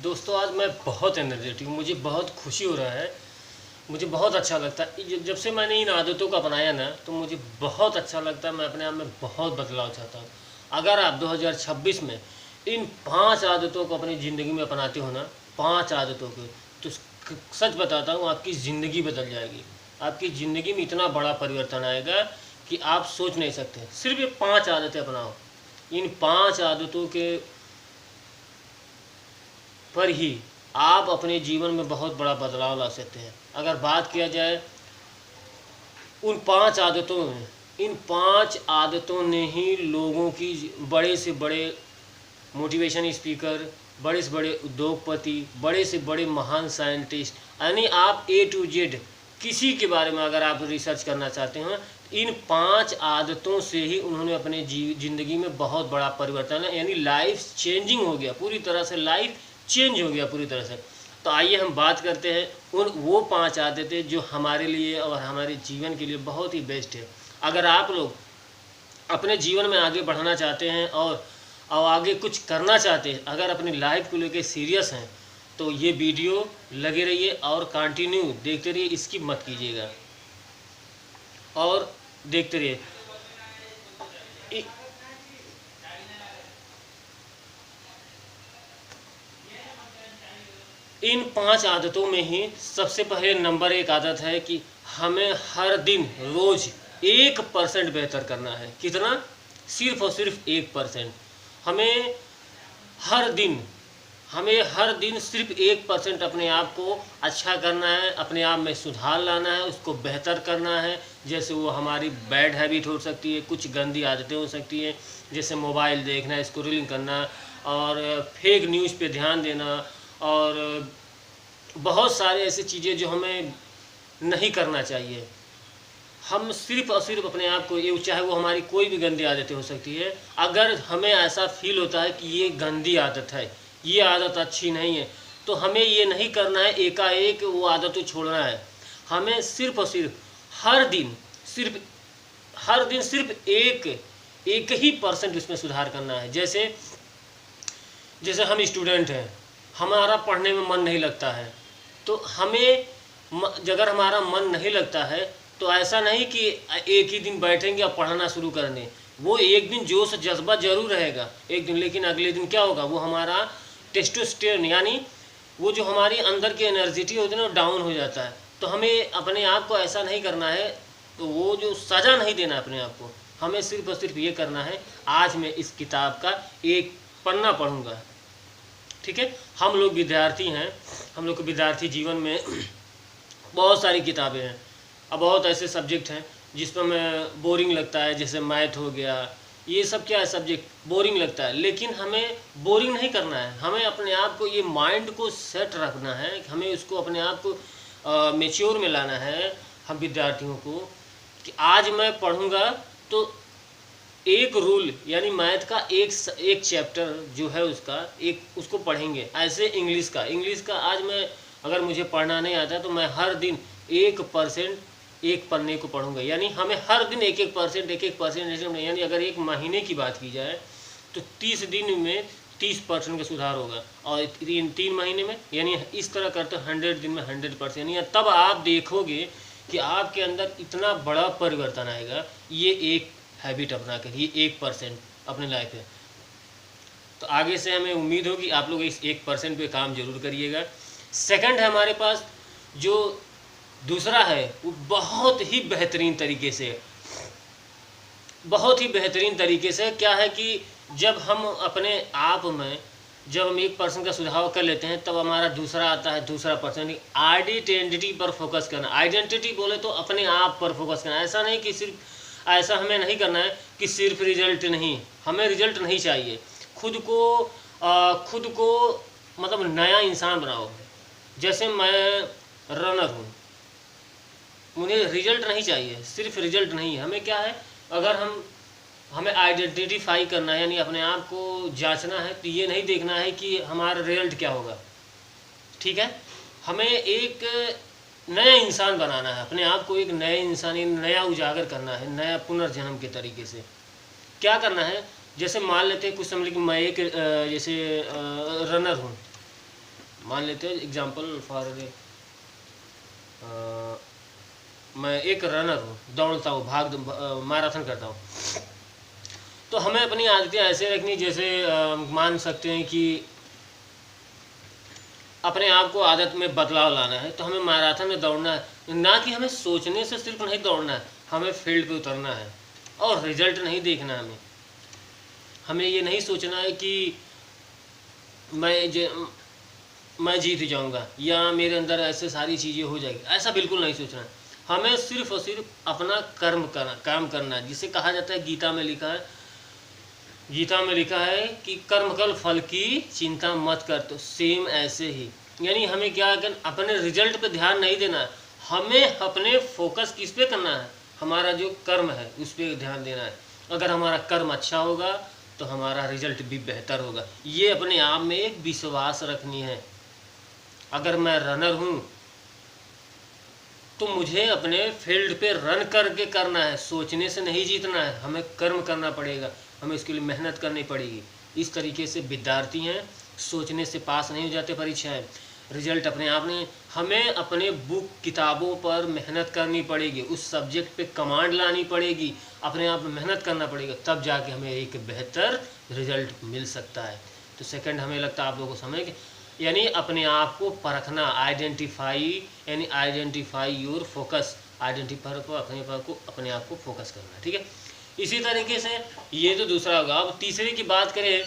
दोस्तों आज मैं बहुत एनर्जेटिक हूँ। मुझे बहुत खुशी हो रहा है। मुझे बहुत अच्छा लगता है। जब से मैंने इन आदतों को अपनाया ना, तो मुझे बहुत अच्छा लगता है। मैं अपने आप में बहुत बदलाव चाहता हूँ। अगर आप 2026 में इन 5 आदतों को अपनी ज़िंदगी में अपनाते हो ना, 5 आदतों को, तो सच बताता हूँ आपकी ज़िंदगी बदल जाएगी। आपकी ज़िंदगी में इतना बड़ा परिवर्तन आएगा कि आप सोच नहीं सकते। सिर्फ ये 5 आदतें अपनाओ। इन 5 आदतों के पर ही आप अपने जीवन में बहुत बड़ा बदलाव ला सकते हैं। अगर बात किया जाए उन 5 आदतों में, इन 5 आदतों ने ही लोगों की बड़े से बड़े मोटिवेशन स्पीकर, बड़े से बड़े उद्योगपति, बड़े से बड़े महान साइंटिस्ट, यानी आप ए टू जेड किसी के बारे में अगर आप रिसर्च करना चाहते हैं, इन 5 आदतों से ही उन्होंने अपने ज़िंदगी में बहुत बड़ा परिवर्तन है, यानी लाइफ चेंजिंग हो गया पूरी तरह से, लाइफ चेंज हो गया पूरी तरह से। तो आइए हम बात करते हैं उन वो 5 आदतें जो हमारे लिए और हमारे जीवन के लिए बहुत ही बेस्ट है। अगर आप लोग अपने जीवन में आगे बढ़ना चाहते हैं और आगे कुछ करना चाहते हैं, अगर अपनी लाइफ को लेकर सीरियस हैं, तो ये वीडियो लगे रहिए और कंटिन्यू देखते रहिए, इसकी मत कीजिएगा और देखते रहिए। इन 5 आदतों में ही सबसे पहले नंबर 1 आदत है कि हमें हर दिन रोज़ 1% बेहतर करना है। कितना? सिर्फ और सिर्फ 1%। हमें हर दिन सिर्फ 1% अपने आप को अच्छा करना है, अपने आप में सुधार लाना है, उसको बेहतर करना है। जैसे वो हमारी बैड हैबिट हो सकती है, कुछ गंदी आदतें हो सकती हैं, जैसे मोबाइल देखना, स्क्रॉलिंग करना और फेक न्यूज़ पे ध्यान देना और बहुत सारे ऐसी चीज़ें जो हमें नहीं करना चाहिए। हम सिर्फ और सिर्फ अपने आप को, ये चाहे वो हमारी कोई भी गंदी आदतें हो सकती है, अगर हमें ऐसा फील होता है कि ये गंदी आदत है, ये आदत अच्छी नहीं है, तो हमें ये नहीं करना है एकाएक वो आदत को छोड़ना है। हमें सिर्फ और सिर्फ हर दिन सिर्फ एक ही % उसमें सुधार करना है। जैसे हम स्टूडेंट हैं, हमारा पढ़ने में मन नहीं लगता है, तो हमें अगर हमारा मन नहीं लगता है तो ऐसा नहीं कि एक ही दिन बैठेंगे और पढ़ना शुरू कर दें। वो एक दिन जोश जज्बा जरूर रहेगा एक दिन, लेकिन अगले दिन क्या होगा, वो हमारा टेस्टोस्टेरोन यानी वो जो हमारी अंदर की एनर्जिटी होती है ना, डाउन हो जाता है। तो हमें अपने आप को ऐसा नहीं करना है, तो वो जो सज़ा नहीं देना अपने आप को, हमें सिर्फ और सिर्फ ये करना है, आज मैं इस किताब का एक पन्ना पढ़ूँगा। ठीक है, हम लोग विद्यार्थी हैं, हम लोग को विद्यार्थी जीवन में बहुत सारी किताबें हैं। अब बहुत ऐसे सब्जेक्ट हैं जिस पर हमें बोरिंग लगता है, जैसे मैथ हो गया, ये सब क्या है, सब्जेक्ट बोरिंग लगता है, लेकिन हमें बोरिंग नहीं करना है। हमें अपने आप को, ये माइंड को सेट रखना है, हमें उसको अपने आप को मैच्योर में लाना है, हम विद्यार्थियों को, कि आज मैं पढ़ूँगा तो एक रूल यानी मैथ का एक चैप्टर जो है उसको पढ़ेंगे। ऐसे इंग्लिश का आज मैं, अगर मुझे पढ़ना नहीं आता तो मैं हर दिन 1% एक पन्ने को पढ़ूंगा। यानी हमें हर दिन एक एक परसेंट, यानी अगर एक महीने की बात की जाए तो 30 दिन में 30% का सुधार होगा, और 3 महीने में, यानी इस तरह करते 100 दिन में 100%, यानी तब आप देखोगे कि आपके अंदर इतना बड़ा परिवर्तन आएगा। ये एक हैबिट अपना कर, ये 1% अपने लाइफ में। तो आगे से हमें उम्मीद होगी आप लोग इस 1% पे काम जरूर करिएगा। सेकंड है हमारे पास जो दूसरा है, वो बहुत ही बेहतरीन तरीके से क्या है कि जब हम अपने आप में, जब हम 1% का सुधार कर लेते हैं, तब हमारा दूसरा आता है, दूसरा % आइडेंटिटी पर फोकस करना। आइडेंटिटी बोले तो अपने आप पर फोकस करना। ऐसा नहीं कि सिर्फ, ऐसा हमें नहीं करना है कि सिर्फ रिजल्ट नहीं, हमें रिजल्ट नहीं चाहिए। खुद को मतलब नया इंसान बनाओ। जैसे मैं रनर हूँ, मुझे रिजल्ट नहीं चाहिए, सिर्फ रिजल्ट नहीं है, हमें क्या है, अगर हमें आइडेंटिफाई करना है, यानी अपने आप को जांचना है, तो ये नहीं देखना है कि हमारा रिजल्ट क्या होगा। ठीक है, हमें एक नया इंसान बनाना है, अपने आप को एक नए इंसान, नया उजागर करना है, नया पुनर्जन्म के तरीके से। क्या करना है, जैसे मान लेते हैं कुछ समझ कि मैं एक जैसे रनर हूँ, मान लेते हैं एग्जांपल फॉर मैं एक रनर हूँ, दौड़ता हूँ, मैराथन करता हूँ। तो हमें अपनी आदतें ऐसे रखनी, जैसे मान सकते हैं कि अपने आप को आदत में बदलाव लाना है, तो हमें मैराथन में दौड़ना है। ना कि हमें सोचने से सिर्फ नहीं दौड़ना है, हमें फील्ड पे उतरना है और रिजल्ट नहीं देखना है। हमें ये नहीं सोचना है कि मैं जीत जाऊंगा या मेरे अंदर ऐसे सारी चीज़ें हो जाएगी, ऐसा बिल्कुल नहीं सोचना है। हमें सिर्फ और सिर्फ अपना काम करना है, जिसे कहा जाता है, गीता में लिखा है कि कर्म कल फल की चिंता मत कर। तो सेम ऐसे ही, यानी हमें क्या कर, अपने रिजल्ट पे ध्यान नहीं देना है, हमें अपने फोकस किस पे करना है, हमारा जो कर्म है उस पर ध्यान देना है। अगर हमारा कर्म अच्छा होगा तो हमारा रिजल्ट भी बेहतर होगा। ये अपने आप में एक विश्वास रखनी है। अगर मैं रनर हूँ तो मुझे अपने फील्ड पे रन करके करना है, सोचने से नहीं जीतना है, हमें कर्म करना पड़ेगा, हमें इसके लिए मेहनत करनी पड़ेगी। इस तरीके से विद्यार्थी हैं, सोचने से पास नहीं हो जाते परीक्षाएं, रिजल्ट अपने आप नहीं। हमें अपने बुक किताबों पर मेहनत करनी पड़ेगी, उस सब्जेक्ट पे कमांड लानी पड़ेगी, अपने आप में मेहनत करना पड़ेगा, तब जाके हमें एक बेहतर रिजल्ट मिल सकता है। तो सेकंड हमें लगता है आप लोगों को समझ, यानी अपने आप को परखना, आइडेंटिफाई योर फोकस, आइडेंटिफाई को अपने आप को फोकस करना। ठीक है, इसी तरीके से ये तो दूसरा होगा। अब तीसरे की बात करें